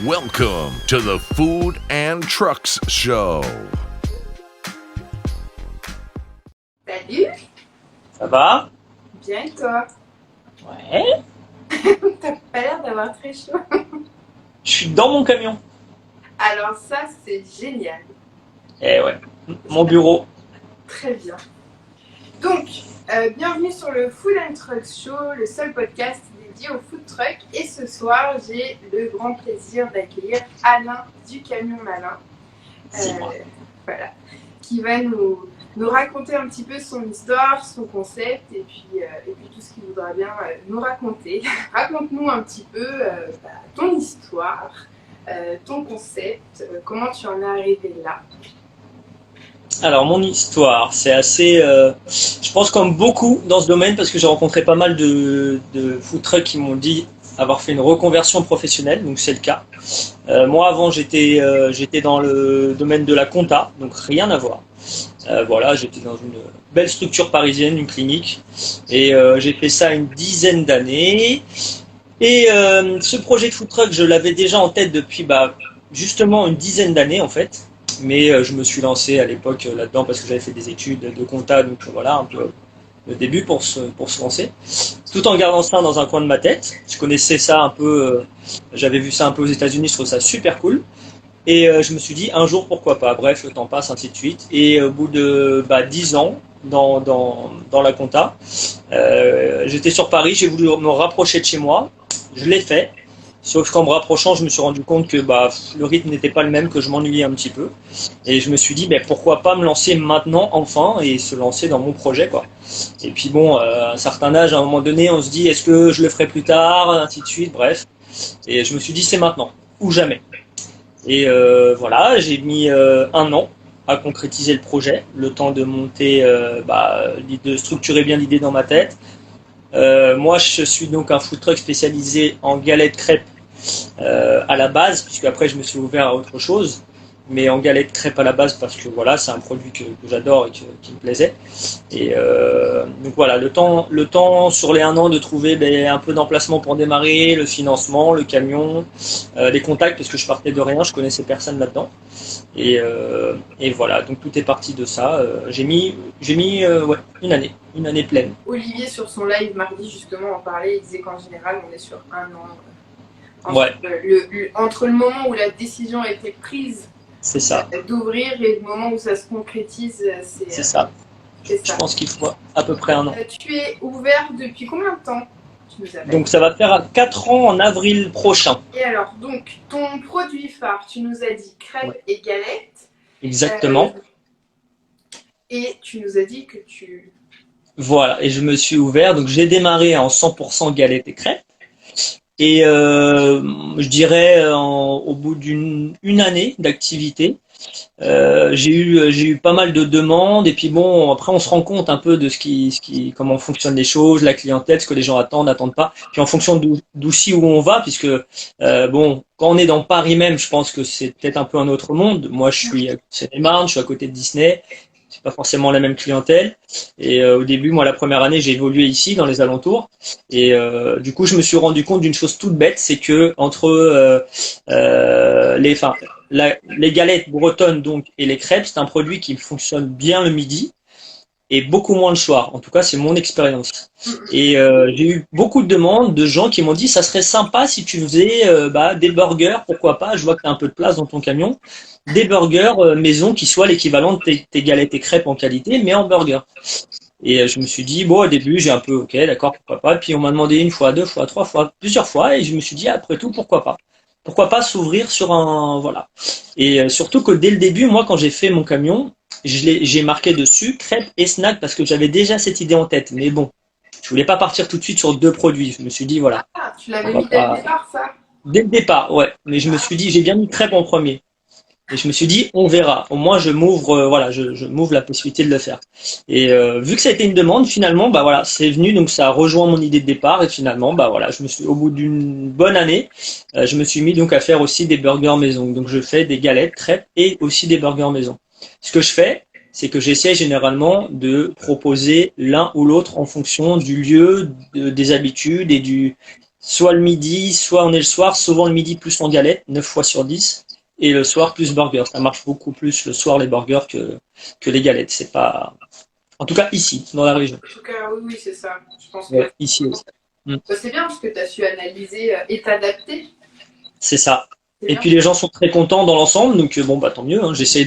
Welcome to the Food and Trucks Show. Salut, Ça va? bien et toi? Ouais. T'as pas l'air d'avoir très chaud. Je suis dans mon camion. Alors ça, c'est génial. Eh ouais. Mon bureau. Très bien. Donc, bienvenue sur le Food and Truck Show, le seul podcast dédié au food truck. Et ce soir, j'ai le grand plaisir d'accueillir Alain du Camion Malin. C'est moi. Voilà. Qui va nous raconter un petit peu son histoire, son concept et puis tout ce qu'il voudra bien nous raconter. Raconte-nous un petit peu ton histoire, ton concept, comment tu en es arrivé là. Alors, mon histoire, c'est assez, je pense comme beaucoup dans ce domaine, parce que j'ai rencontré pas mal de food trucks qui m'ont dit avoir fait une reconversion professionnelle, donc c'est le cas. Moi, avant, j'étais dans le domaine de la compta, donc rien à voir. Voilà, j'étais dans une belle structure parisienne, une clinique, et j'ai fait ça une dizaine d'années. Et ce projet de food truck, je l'avais déjà en tête depuis justement une dizaine d'années en fait. Mais je me suis lancé à l'époque là-dedans parce que j'avais fait des études de compta, donc voilà un peu le début pour se lancer. Tout en gardant ça dans un coin de ma tête. Je connaissais ça un peu, j'avais vu ça un peu aux États-Unis, je trouve ça super cool. Et je me suis dit un jour pourquoi pas. Bref, le temps passe, ainsi de suite. Et au bout de 10 ans dans la compta, j'étais sur Paris, j'ai voulu me rapprocher de chez moi. Je l'ai fait. Sauf qu'en me rapprochant, je me suis rendu compte que le rythme n'était pas le même, que je m'ennuyais un petit peu. Et je me suis dit, pourquoi pas me lancer maintenant, enfin, et se lancer dans mon projet, quoi. Et puis bon, à un certain âge, à un moment donné, on se dit, est-ce que je le ferai plus tard, ainsi de suite, bref. Et je me suis dit, c'est maintenant, ou jamais. Et voilà, j'ai mis 1 an à concrétiser le projet, le temps de monter, de structurer bien l'idée dans ma tête. Moi, je suis donc un food truck spécialisé en galettes crêpes à la base, puisque après je me suis ouvert à autre chose, mais en galettes crêpes à la base parce que voilà, c'est un produit que j'adore et qui me plaisait. Et donc voilà, le temps sur les 1 an de trouver un peu d'emplacement pour démarrer, le financement, le camion, les contacts, parce que je partais de rien, je connaissais personne là-dedans. Et voilà, donc tout est parti de ça. J'ai mis une année pleine. Olivier sur son live mardi justement en parlait, il disait qu'en général on est sur 1 an. Ouais. Entre le moment où la décision a été prise C'est ça. D'ouvrir et le moment où ça se concrétise, C'est ça. Je pense qu'il faut à peu près 1 an. Tu es ouvert depuis combien de temps? Donc ça va faire 4 ans en avril prochain. Et alors, donc, ton produit phare, tu nous as dit crêpes et galettes. Exactement. Et tu nous as dit que tu... Voilà, et je me suis ouvert, donc j'ai démarré en 100% galettes et crêpes. Et je dirais au bout d'une année d'activité, j'ai eu pas mal de demandes et puis bon après on se rend compte un peu de comment fonctionnent les choses, la clientèle, ce que les gens attendent, n'attendent pas. Puis en fonction d'aussi où on va, puisque quand on est dans Paris même, je pense que c'est peut-être un peu un autre monde. Moi je suis à Seine-et-Marne, je suis à côté de Disney. C'est pas forcément la même clientèle. Et au début, moi, la première année, j'ai évolué ici, dans les alentours. Et du coup, je me suis rendu compte d'une chose toute bête, c'est que entre les galettes bretonnes donc et les crêpes, c'est un produit qui fonctionne bien le midi et beaucoup moins le soir. En tout cas, c'est mon expérience. Et j'ai eu beaucoup de demandes de gens qui m'ont dit ça serait sympa si tu faisais des burgers, pourquoi pas, je vois que tu as un peu de place dans ton camion, des burgers maison qui soient l'équivalent de tes galettes et crêpes en qualité, mais en burger. Et je me suis dit, bon, au début, j'ai un peu, ok, d'accord, pourquoi pas. Puis on m'a demandé 1 fois, 2 fois, 3 fois, plusieurs fois, et je me suis dit, après tout, pourquoi pas. Pourquoi pas s'ouvrir sur voilà. Et surtout que dès le début, moi, quand j'ai fait mon camion, j'ai marqué dessus crêpes et snacks parce que j'avais déjà cette idée en tête. Mais bon, je voulais pas partir tout de suite sur 2 produits. Je me suis dit, voilà. Ah, tu l'avais mis dès le départ, ça? Dès le départ, ouais. Mais je me suis dit, j'ai bien mis crêpes en premier. Et je me suis dit, on verra. Au moins, je m'ouvre la possibilité de le faire. Et vu que ça a été une demande, finalement, c'est venu. Donc, ça a rejoint mon idée de départ. Et finalement, au bout d'une bonne année, je me suis mis donc à faire aussi des burgers maison. Donc, je fais des galettes, crêpes et aussi des burgers maison. Ce que je fais, c'est que j'essaie généralement de proposer l'un ou l'autre en fonction du lieu, des habitudes et soit le midi, soit on est le soir, souvent le midi plus en galette, 9 fois sur 10, et le soir plus burger. Ça marche beaucoup plus le soir les burgers que les galettes. C'est pas, en tout cas ici, dans la région. En tout cas, oui, oui, c'est ça. Je pense que Ouais, ici aussi. bah, c'est bien parce que tu as su analyser et t'adapter. C'est ça. C'est Et bien. puis les gens sont très contents dans l'ensemble, donc bon bah tant mieux. Hein. J'essaie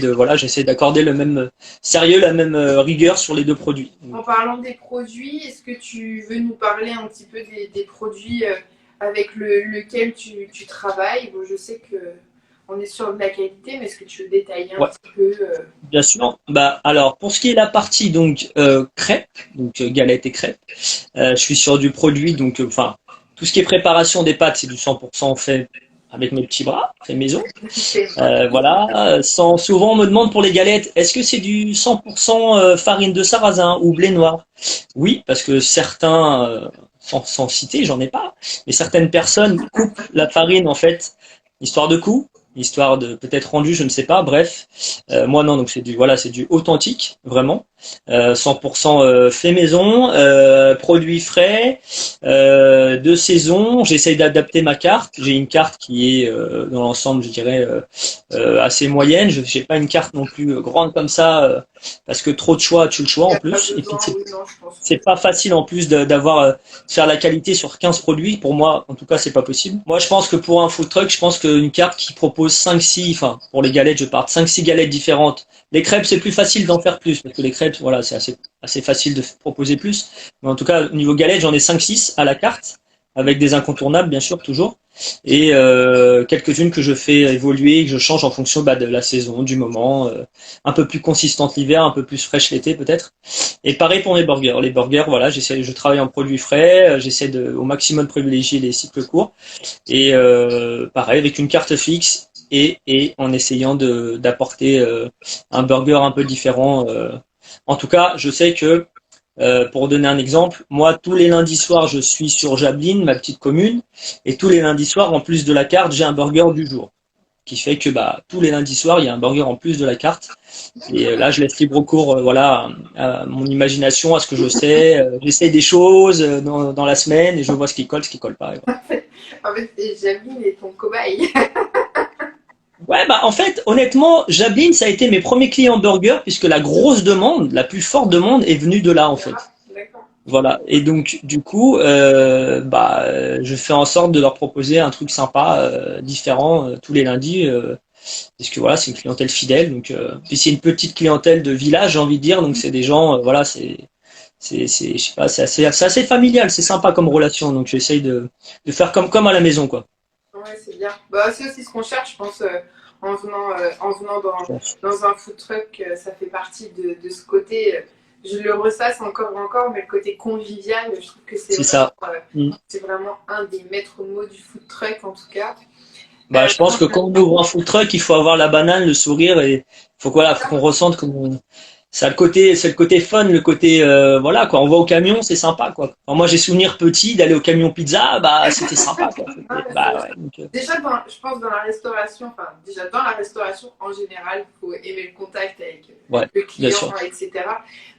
d'accorder le même sérieux, la même rigueur sur les deux produits. En parlant des produits, est-ce que tu veux nous parler un petit peu des produits avec lequel tu travailles? Bon, je sais que on est sur de la qualité, mais est-ce que tu veux détailler un Ouais, petit peu bien sûr. Bah alors pour ce qui est la partie donc crêpes, donc galettes et crêpes, je suis sur du produit donc enfin tout ce qui est préparation des pâtes, c'est du 100% fait avec mes petits bras, fait maison. c'est Voilà, souvent on me demande pour les galettes, est-ce que c'est du 100% farine de sarrasin ou blé noir? Oui, parce que certains, sans citer, j'en ai pas, mais certaines personnes coupent la farine en fait, histoire de coût, histoire de peut-être rendu, je ne sais pas, bref. Moi non, donc c'est du authentique, vraiment. 100% fait maison, produits frais, de saison. J'essaye d'adapter ma carte. J'ai une carte qui est dans l'ensemble, je dirais, assez moyenne. Je n'ai pas une carte non plus grande comme ça, parce que trop de choix, tu le choix Il n'y en a pas plus. Et puis besoin, oui, non, je pense c'est pas facile en plus d'avoir faire la qualité sur 15 produits. Pour moi, en tout cas, c'est pas possible. Moi, je pense que pour un food truck, je pense qu'une carte qui propose 5-6, enfin, pour les galettes, je pars 5-6 galettes différentes. Les crêpes, c'est plus facile d'en faire plus, parce que les crêpes, voilà, c'est assez facile de proposer plus. Mais en tout cas, au niveau galettes, j'en ai 5-6 à la carte, avec des incontournables, bien sûr, toujours. Et quelques-unes que je fais évoluer, que je change en fonction de la saison, du moment, un peu plus consistante l'hiver, un peu plus fraîche l'été peut-être. Et pareil pour mes burgers. Les burgers, voilà, je travaille en produits frais, j'essaie au maximum de privilégier les cycles courts. Et pareil, avec une carte fixe et en essayant d'apporter un burger un peu différent. En tout cas, je sais que, pour donner un exemple, moi, tous les lundis soirs, je suis sur Jablin, ma petite commune, et tous les lundis soirs, en plus de la carte, j'ai un burger du jour. Qui fait que tous les lundis soirs, il y a un burger en plus de la carte. Et là, je laisse libre cours, voilà, à mon imagination, à ce que je sais. J'essaye des choses dans la semaine et je vois ce qui colle pas. Et voilà. En fait, Jablin est ton cobaye. Ouais, en fait, honnêtement, Jablin, ça a été mes premiers clients burger puisque la grosse demande, la plus forte demande est venue de là, en fait. D'accord. Voilà. Et donc, du coup, je fais en sorte de leur proposer un truc sympa, différent, tous les lundis. Parce que voilà, c'est une clientèle fidèle, donc puis c'est une petite clientèle de village, j'ai envie de dire, donc c'est des gens, voilà, je sais pas, c'est assez familial, c'est sympa comme relation, donc j'essaye de faire comme à la maison, quoi. Ouais, c'est bien. Bah, c'est aussi ce qu'on cherche, je pense, en venant dans un food truck, ça fait partie de ce côté. Je le ressasse encore, mais le côté convivial, je trouve que C'est ça. c'est vraiment un des maîtres mots du food truck, en tout cas. Je pense que quand on ouvre un food truck, il faut avoir la banane, le sourire et faut qu'on ressente comme c'est le côté fun, le côté voilà quoi. On va au camion, c'est sympa quoi. Alors, moi j'ai souvenir petit d'aller au camion pizza, c'était sympa quoi. Déjà je pense dans la restauration, déjà dans la restauration en général, il faut aimer le contact avec le client, etc.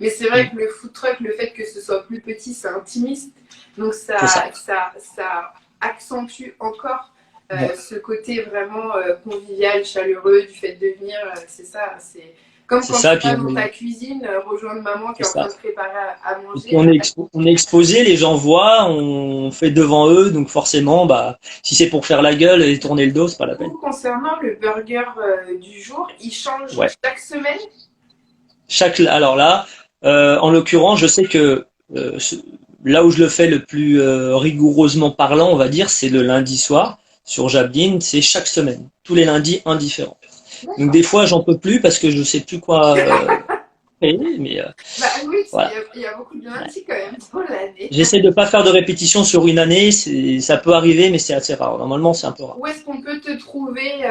Mais c'est vrai que le food truck, le fait que ce soit plus petit, c'est intimiste, donc ça accentue encore ce côté vraiment convivial, chaleureux du fait de venir, c'est ça, c'est comme quand tu vas dans ta cuisine, rejoindre maman qui est en train de préparer à manger. On est exposé, les gens voient, on fait devant eux, donc forcément, si c'est pour faire la gueule et tourner le dos, c'est pas la peine. Concernant le burger du jour, il change chaque semaine? Alors là, en l'occurrence, je sais que là où je le fais le plus rigoureusement parlant, on va dire, c'est le lundi soir. Sur Jablin, c'est chaque semaine, tous les lundis, un différent. Donc des fois, j'en peux plus parce que je sais plus quoi mais oui, voilà. Il y a beaucoup de lundis quand même dans l'année. J'essaie de pas faire de répétition sur une année, ça peut arriver, mais c'est assez rare. Normalement, c'est un peu rare. Où est-ce qu'on peut te trouver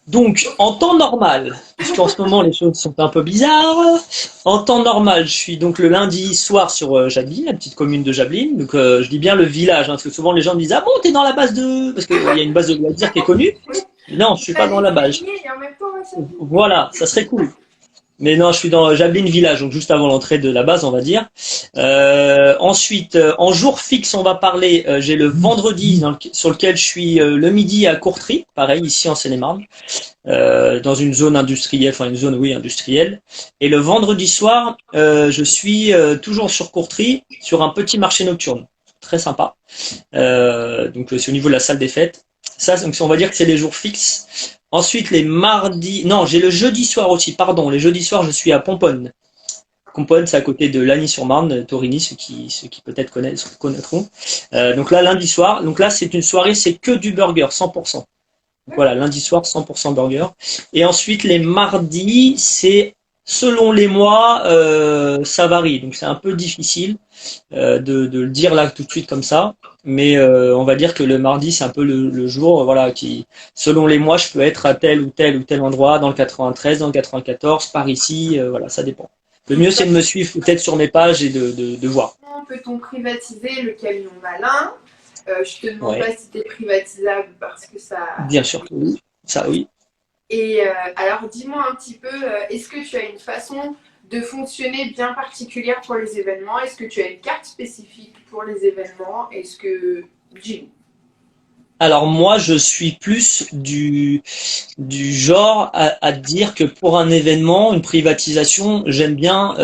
Donc, en temps normal, puisqu'en ce moment les choses sont un peu bizarres, en temps normal, je suis donc le lundi soir sur Jablin, la petite commune de Jablin. Donc, je dis bien le village, parce que souvent les gens me disent ah bon, t'es dans la base de, parce qu'il y a une base de loisirs qui est connue. Non, je suis pas dans la base. Voilà, ça serait cool. Mais non, j'habite village, donc juste avant l'entrée de la base, on va dire. Ensuite, en jour fixe, on va parler. J'ai le vendredi sur lequel je suis le midi à Courtry, pareil ici en Seine-et-Marne, dans une zone industrielle, enfin une zone oui industrielle. Et le vendredi soir, je suis toujours sur Courtry, sur un petit marché nocturne, très sympa. Donc c'est au niveau de la salle des fêtes. Ça, donc on va dire que c'est les jours fixes. Ensuite, les mardis, non, j'ai le jeudi soir aussi, pardon. Les jeudis soirs, je suis à Pomponne. Pomponne, c'est à côté de Lagny-sur-Marne, Torigny, ceux qui peut-être connaîtront. Donc là, lundi soir, donc là, c'est une soirée, c'est que du burger, 100%. Donc voilà, lundi soir, 100% burger. Et ensuite, les mardis, c'est selon les mois, ça varie. Donc c'est un peu difficile de le dire là tout de suite comme ça. Mais on va dire que le mardi, c'est un peu le jour, voilà, qui, selon les mois, je peux être à tel ou tel endroit, dans le 93, dans le 94, par ici, voilà, ça dépend. Le mieux, c'est de me suivre peut-être sur mes pages et de voir. Peut-on privatiser le camion malin? Je te demande Ouais. pas si c'est privatisable parce que ça. Bien sûr que oui, ça oui. Et alors, dis-moi un petit peu, est-ce que tu as une façon de fonctionner bien particulière pour les événements? Est-ce que tu as une carte spécifique pour les événements? Est-ce que... Dis-nous. Alors moi, je suis plus du genre à dire que pour un événement, une privatisation, j'aime bien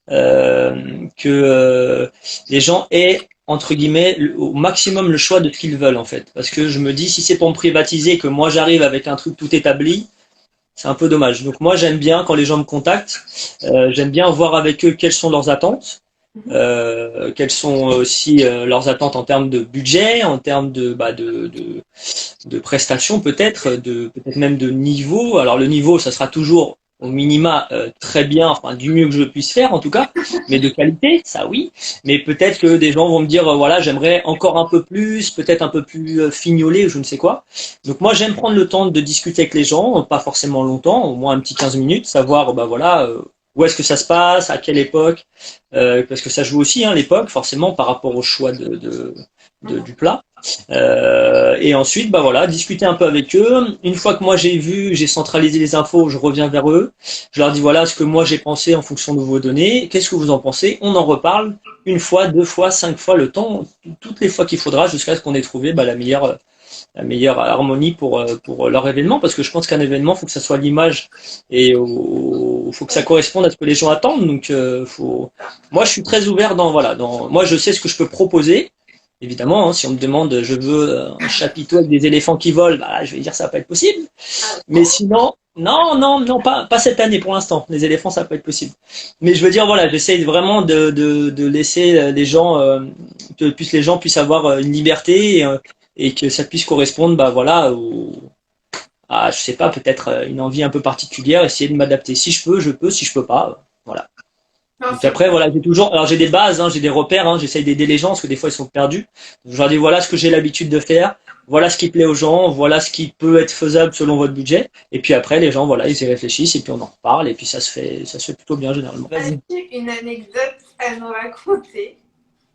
que les gens aient entre guillemets au maximum le choix de ce qu'ils veulent en fait. Parce que je me dis si c'est pour me privatiser que moi j'arrive avec un truc tout établi, c'est un peu dommage. Donc moi j'aime bien quand les gens me contactent, j'aime bien voir avec eux quelles sont leurs attentes. Quelles sont aussi leurs attentes en termes de budget, en termes de prestations peut-être même de niveau. Alors le niveau, ça sera toujours au minima très bien, enfin du mieux que je puisse faire en tout cas, mais de qualité, ça oui. Mais peut-être que des gens vont me dire voilà, j'aimerais encore un peu plus, peut-être un peu plus fignolé ou je ne sais quoi. Donc moi j'aime prendre le temps de discuter avec les gens, pas forcément longtemps, au moins un petit 15 minutes, savoir voilà où est-ce que ça se passe, à quelle époque, parce que ça joue aussi l'époque forcément par rapport au choix du plat. Et ensuite, voilà, discuter un peu avec eux. Une fois que moi j'ai centralisé les infos, je reviens vers eux. Je leur dis voilà ce que moi j'ai pensé en fonction de vos données. Qu'est-ce que vous en pensez? On en reparle une fois, deux fois, 5 fois, le temps, toutes les fois qu'il faudra jusqu'à ce qu'on ait trouvé la meilleure harmonie pour leur événement, parce que je pense qu'un événement, faut que ça soit l'image et faut que ça corresponde à ce que les gens attendent. Donc, moi, je suis très ouvert moi, je sais ce que je peux proposer. Évidemment, si on me demande, je veux un chapiteau avec des éléphants qui volent, je vais dire ça va pas être possible. Mais sinon, non, pas cette année pour l'instant. Les éléphants, ça va pas être possible. Mais je veux dire, voilà, j'essaye vraiment de laisser les gens, que les gens puissent avoir une liberté et que ça puisse correspondre, je sais pas, peut-être une envie un peu particulière, essayer de m'adapter. Si je peux, si je peux pas, voilà. Donc après, voilà, j'ai des bases, j'ai des repères, j'essaye d'aider les gens parce que des fois ils sont perdus. Je leur dis voilà ce que j'ai l'habitude de faire, voilà ce qui plaît aux gens, voilà ce qui peut être faisable selon votre budget. Et puis après, les gens, voilà, ils y réfléchissent et puis on en reparle et puis ça se fait plutôt bien généralement. As-tu une anecdote à nous raconter?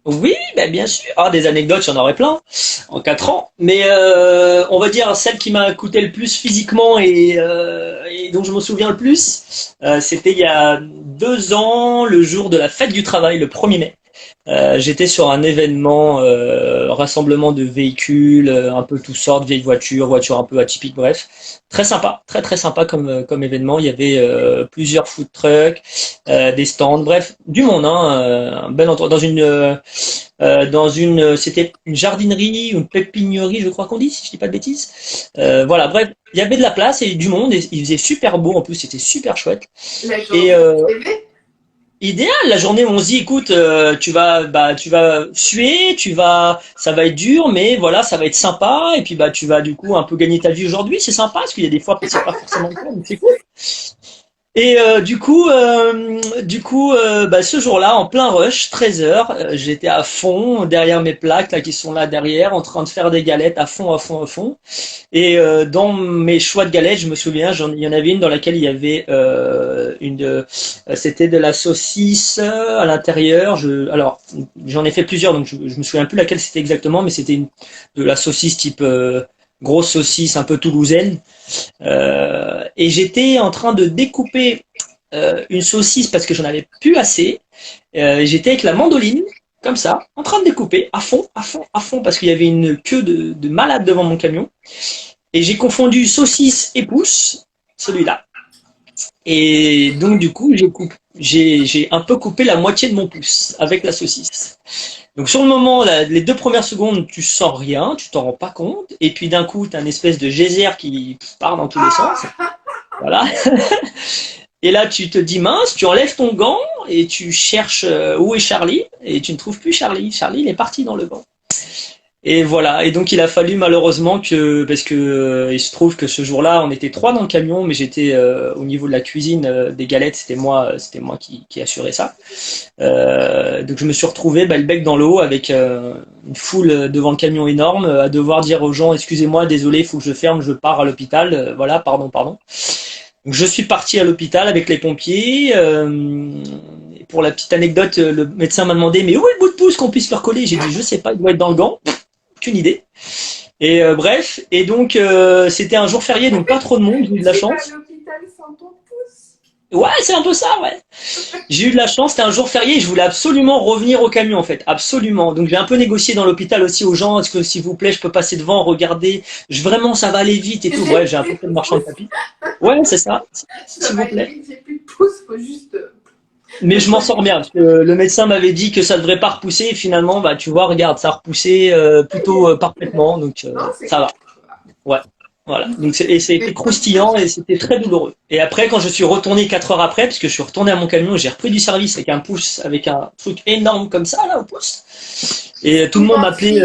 Oui, bien sûr. Des anecdotes, j'en aurais plein en 4 ans. Mais on va dire celle qui m'a coûté le plus physiquement et dont je me souviens le plus, c'était il y a 2 ans, le jour de la fête du travail, le 1er mai. J'étais sur un événement, rassemblement de véhicules, un peu toutes sortes, vieilles voitures un peu atypiques, bref. Très sympa, très très sympa comme événement. Il y avait plusieurs food trucks, des stands, bref, du monde, un bel endroit c'était une jardinerie, une pépinière, je crois qu'on dit, si je dis pas de bêtises. Voilà, bref, il y avait de la place et du monde et il faisait super beau en plus, c'était super chouette. La journée Idéal, la journée où on se dit écoute, tu vas suer, ça va être dur, mais voilà, ça va être sympa, et puis tu vas du coup un peu gagner ta vie aujourd'hui, c'est sympa, parce qu'il y a des fois que c'est pas forcément le cas, donc c'est cool. Et du coup, ce jour-là, en plein rush, 13h, j'étais à fond derrière mes plaques là qui sont là derrière, en train de faire des galettes à fond. Et dans mes choix de galettes, je me souviens, il y en avait une dans laquelle il y avait c'était de la saucisse à l'intérieur. Alors, j'en ai fait plusieurs, donc je me souviens plus laquelle c'était exactement, mais c'était de la saucisse type grosse saucisse un peu toulousaine. Et j'étais en train de découper une saucisse parce que j'en avais plus assez. J'étais avec la mandoline, comme ça, en train de découper, à fond, à fond, à fond, parce qu'il y avait une queue de malade devant mon camion. Et j'ai confondu saucisse et pouce, celui-là. Et donc, du coup, j'ai un peu coupé la moitié de mon pouce avec la saucisse. Donc, sur le moment, les 2 premières secondes, tu sens rien, tu t'en rends pas compte. Et puis, d'un coup, tu as une espèce de geyser qui part dans tous les sens. Voilà. Et là, tu te dis mince, tu enlèves ton gant et tu cherches où est Charlie. Et tu ne trouves plus Charlie. Charlie, il est parti dans le gant. Et voilà, et donc il a fallu malheureusement parce que il se trouve que ce jour-là, on était 3 dans le camion, mais j'étais au niveau de la cuisine des galettes, c'était moi qui assurais ça. Donc je me suis retrouvé le bec dans l'eau avec une foule devant le camion énorme, à devoir dire aux gens excusez-moi, désolé, il faut que je ferme, je pars à l'hôpital, voilà, pardon, pardon. Donc je suis parti à l'hôpital avec les pompiers. Et pour la petite anecdote, le médecin m'a demandé mais où est le bout de pouce qu'on puisse le recoller? J'ai dit je sais pas, il doit être dans le gant. Aucune idée. Et bref, et donc c'était un jour férié, donc pas trop de monde, j'ai eu de la chance. Tu vas à l'hôpital sans ton pouce. Ouais, c'est un peu ça, ouais. J'ai eu de la chance, c'était un jour férié et je voulais absolument revenir au camion en fait, absolument. Donc j'ai un peu négocié dans l'hôpital aussi aux gens, est-ce que s'il vous plaît je peux passer devant, regarder, vraiment ça va aller vite et tout. Ouais, j'ai un peu fait le marchand de tapis. Ouais, c'est ça, s'il vous plaît. J'ai plus de pouce, faut juste. Mais je m'en sors bien, parce que le médecin m'avait dit que ça ne devrait pas repousser, et finalement, bah, tu vois, regarde, ça a repoussé plutôt parfaitement, donc Non, ça va. Ouais, voilà. Donc c'était croustillant et c'était très douloureux. Et après, quand je suis retourné 4 heures après, parce que je suis retourné à mon camion, j'ai repris du service avec un pouce, avec un truc énorme comme ça, là, au pouce. Et tout le monde m'appelait,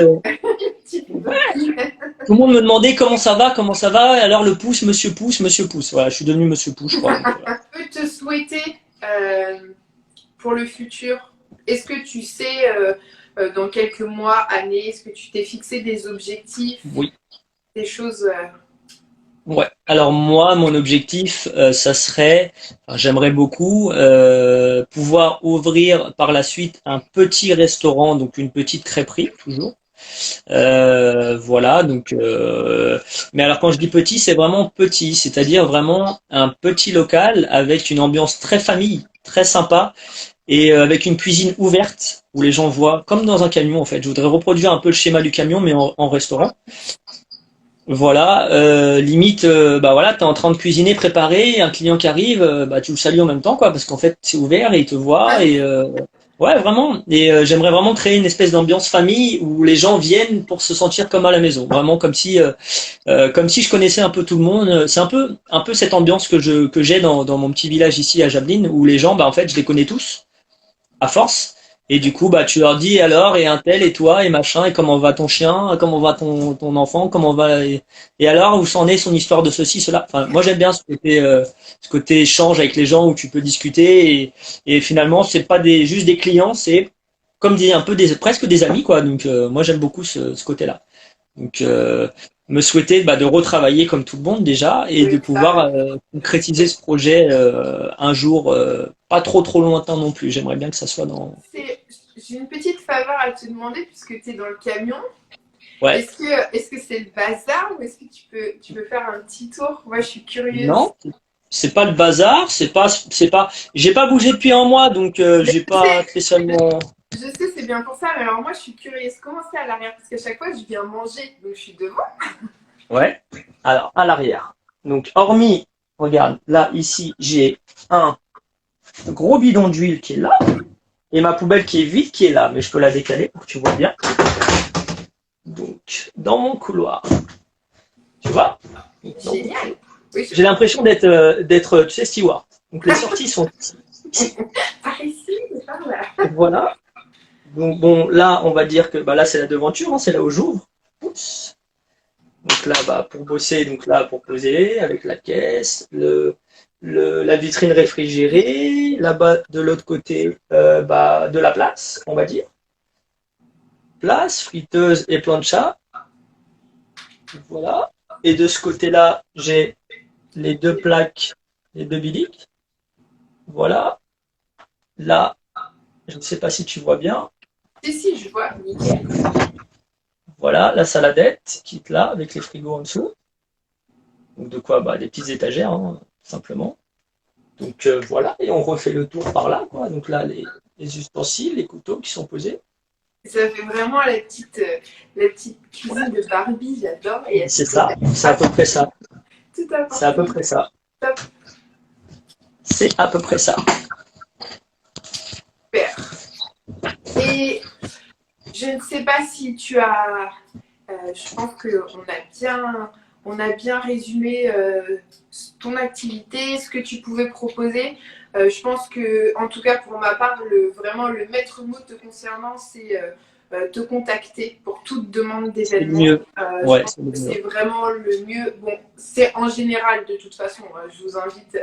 tout le monde me demandait comment ça va, et alors le pouce, monsieur pouce, monsieur pouce. Voilà, je suis devenu monsieur pouce, je crois. Donc, voilà. Je peux te souhaiter pour le futur. Est-ce que tu sais dans quelques mois, années, est-ce que tu t'es fixé des objectifs, Oui. des choses Ouais. Alors moi, mon objectif, ça serait, j'aimerais beaucoup pouvoir ouvrir par la suite un petit restaurant, donc une petite crêperie toujours. Voilà, donc. Mais alors quand je dis petit, c'est vraiment petit, c'est-à-dire vraiment un petit local avec une ambiance très famille, très sympa, et avec une cuisine ouverte où les gens voient, comme dans un camion en fait. Je voudrais reproduire un peu le schéma du camion, mais en restaurant. Voilà, limite, bah voilà, t'es en train de cuisiner, préparer, un client qui arrive, bah tu le salues en même temps, quoi, parce qu'en fait c'est ouvert et il te voit et ouais, vraiment. Et j'aimerais vraiment créer une espèce d'ambiance famille où les gens viennent pour se sentir comme à la maison, vraiment comme si je connaissais un peu tout le monde. C'est un peu cette ambiance que j'ai dans mon petit village ici à Jablin, où les gens, bah en fait, je les connais tous à force. Et du coup, bah, tu leur dis alors, et un tel, et toi, et machin, et comment va ton chien, comment va ton enfant, comment va, et alors, où s'en est son histoire de ceci, cela. Enfin, moi, j'aime bien ce côté échange avec les gens où tu peux discuter, et finalement, c'est pas juste des clients, c'est comme un peu presque des amis, quoi. Donc, moi, j'aime beaucoup ce côté-là. Donc, me souhaiter bah, de retravailler comme tout le monde déjà et de pouvoir concrétiser ce projet un jour pas trop lointain non plus. J'aimerais bien que ça soit dans. J'ai une petite faveur à te demander puisque tu es dans le camion. Ouais. Est-ce que c'est le bazar ou est-ce que tu peux faire un petit tour? Moi, je suis curieuse. Non, c'est pas le bazar, c'est pas. J'ai pas bougé depuis un mois, donc j'ai pas spécialement. Je sais, c'est bien pour ça, mais alors moi je suis curieuse. Comment c'est à l'arrière? Parce qu'à chaque fois je viens manger, donc je suis devant. Ouais. Alors, à l'arrière. Donc, hormis, regarde, là, ici, j'ai un gros bidon d'huile qui est là, et ma poubelle qui est vide qui est là, mais je peux la décaler pour que tu vois bien. Donc, dans mon couloir, tu vois? Génial. Oui, j'ai l'impression d'être, tu sais, steward. Donc, les sorties sont ici. Par ici, par là. Voilà. Donc bon, là, on va dire que bah, là, c'est la devanture, hein, c'est là où j'ouvre. Oups. Donc là, bah, pour bosser, donc là, pour poser avec la caisse, la vitrine réfrigérée, là-bas, de l'autre côté, bah, de la place, on va dire. Place, friteuse et plancha. Voilà. Et de ce côté-là, j'ai les 2 plaques, les 2 biliques. Voilà. Là, je ne sais pas si tu vois bien. Si, je vois, nickel. Voilà, la saladette qui est là, avec les frigos en dessous. Donc de quoi? Bah, des petites étagères, hein, tout simplement. Donc voilà, et on refait le tour par là, quoi. Donc là, les ustensiles, les couteaux qui sont posés. Ça fait vraiment la petite cuisine de Barbie, j'adore. Et il y a C'est ça, c'est à peu près ça. tout à C'est à peu près ça. C'est à peu près ça. Super. Et je ne sais pas si tu as. Je pense on a bien résumé ton activité, ce que tu pouvais proposer. Je pense que, en tout cas pour ma part, vraiment le maître mot te concernant, c'est te contacter pour toute demande C'est le d'événement. mieux. Je Ouais, pense c'est le que mieux. c'est vraiment le mieux. Bon, c'est en général de toute façon. Je vous invite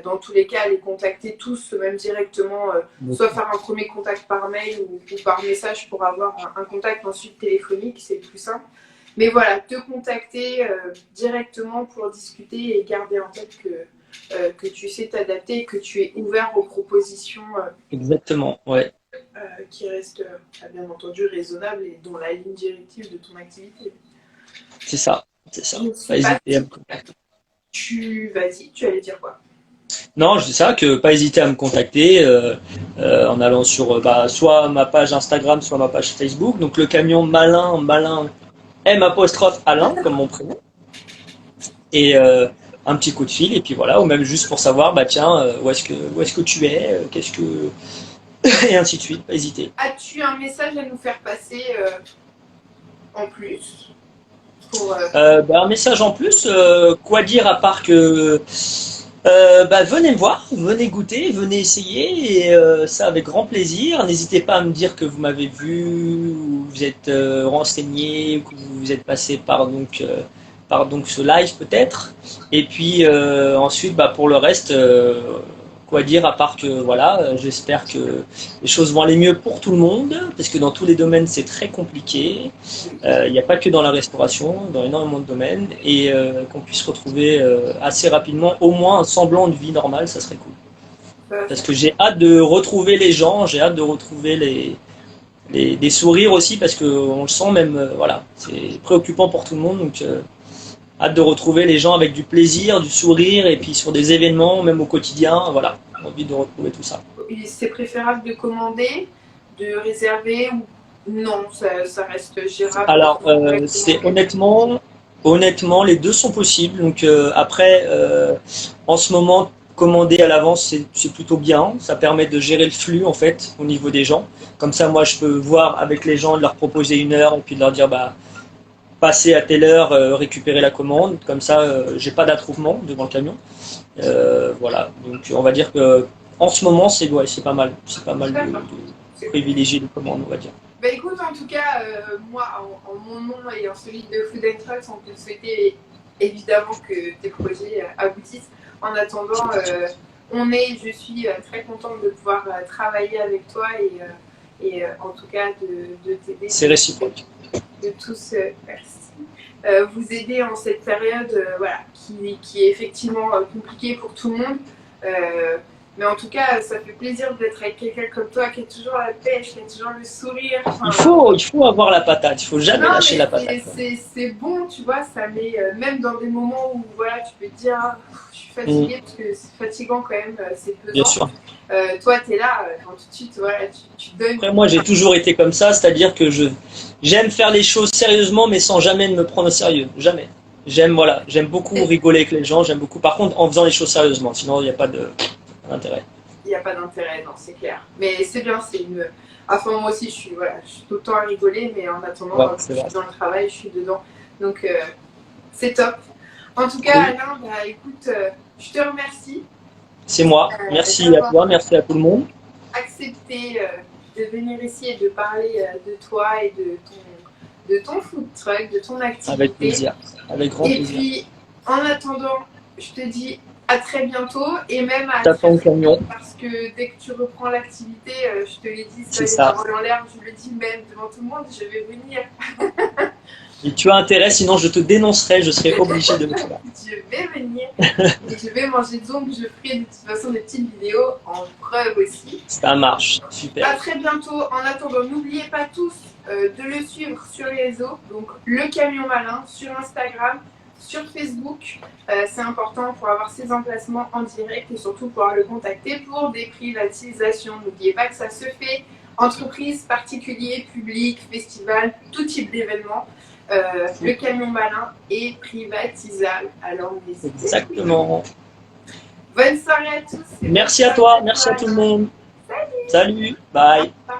dans tous les cas à les contacter tous, même directement, soit faire un premier contact par mail ou par message pour avoir un contact ensuite téléphonique, c'est le plus simple. Mais voilà, te contacter directement pour discuter et garder en tête que tu sais t'adapter, que tu es ouvert aux propositions Exactement, ouais. qui restent bien entendu raisonnables et dont la ligne directive de ton activité. C'est ça, c'est ça. Je ne Pas sais pas hésiter à si me contacter. Vas-y, tu allais dire quoi? Non, je dis ça, que pas hésiter à me contacter en allant sur soit ma page Instagram, soit ma page Facebook. Donc le camion malin, M apostrophe Alain, comme mon prénom. Et un petit coup de fil, et puis voilà, ou même juste pour savoir, bah tiens, où est-ce que tu es, qu'est-ce que. Et ainsi de suite, pas hésiter. As-tu un message à nous faire passer en plus pour, Un message en plus, quoi dire à part que venez me voir, venez goûter, venez essayer, et ça avec grand plaisir. N'hésitez pas à me dire que vous m'avez vu, ou vous êtes renseigné, ou que vous êtes passé par donc ce live peut-être. Et puis ensuite, pour le reste, quoi dire à part que voilà, j'espère que les choses vont aller mieux pour tout le monde, parce que dans tous les domaines c'est très compliqué. Il n'y a pas que dans la restauration, dans énormément de domaines, et qu'on puisse retrouver assez rapidement au moins un semblant de vie normale, ça serait cool. Parce que j'ai hâte de retrouver les gens, j'ai hâte de retrouver des sourires aussi, parce qu'on le sent même, voilà, c'est préoccupant pour tout le monde, donc hâte de retrouver les gens avec du plaisir, du sourire, et puis sur des événements, même au quotidien, voilà, envie de retrouver tout ça. c'est préférable de commander, de réserver ou non, ça reste gérable. Alors, c'est honnêtement, les deux sont possibles. Donc après, en ce moment, commander à l'avance, c'est plutôt bien. Ça permet de gérer le flux en fait au niveau des gens. Comme ça, moi, je peux voir avec les gens, de leur proposer une heure et puis de leur dire, passez à telle heure, récupérer la commande. Comme ça, j'ai pas d'attroupement devant le camion. Voilà. Donc, on va dire que en ce moment, c'est pas mal. C'est pas mal de privilégier les commandes, on va dire. Bah écoute, en tout cas, moi, en mon nom et en celui de Food and Trucks, on peut souhaiter évidemment que tes projets aboutissent. En attendant, je suis très contente de pouvoir travailler avec toi et en tout cas de t'aider. C'est réciproque. De tous, merci. Vous aider en cette période voilà, qui est effectivement compliquée pour tout le monde. Mais en tout cas, ça fait plaisir d'être avec quelqu'un comme toi qui a toujours la pêche, qui a toujours le sourire. Il faut avoir la patate, il faut jamais lâcher la patate. C'est bon, tu vois, ça met, même dans des moments où voilà, tu peux te dire, je suis fatiguée parce que c'est fatigant quand même, c'est pesant. Bien sûr. Toi, tu es là, quand tout de suite, voilà, tu donnes. Après, moi, j'ai toujours été comme ça, c'est-à-dire que j'aime faire les choses sérieusement, mais sans jamais me prendre au sérieux. Jamais. J'aime beaucoup rigoler avec les gens, j'aime beaucoup. Par contre, en faisant les choses sérieusement, sinon il n'y a pas d'intérêt. Il n'y a pas d'intérêt, non, c'est clair. Mais c'est bien, c'est une. Enfin, moi aussi, je suis tout le temps à rigoler, mais en attendant, je suis dans le travail, je suis dedans. Donc, c'est top. En tout cas, Alain, écoute, je te remercie. C'est moi. Merci à toi, merci à tout le monde. Accepter de venir ici et de parler de toi et de ton food truck, de ton activité. Avec plaisir, avec grand plaisir. Et puis, en attendant, je te dis à très bientôt et même à t'attends le camion. Parce que dès que tu reprends l'activité, je te l'ai dit, c'est ça. Paroles en l'air, je le dis même devant tout le monde, je vais venir. Et tu as intérêt, sinon je te dénoncerai, je serai obligé de le faire. Je vais venir et je vais manger de zombies, je ferai de toute façon des petites vidéos en preuve aussi. Ça marche, super. À très bientôt. En attendant, n'oubliez pas tous de le suivre sur les réseaux, donc le camion malin sur Instagram, sur Facebook. C'est important pour avoir ces emplacements en direct et surtout pouvoir le contacter pour des privatisations. N'oubliez pas que ça se fait entreprise, particulier, public, festival, tout type d'événement. Le camion malin est privatisable. Alors n'hésitez pas. Exactement. Bonne soirée à tous. Merci à toi, merci à tout le monde. Salut, bye. Bye.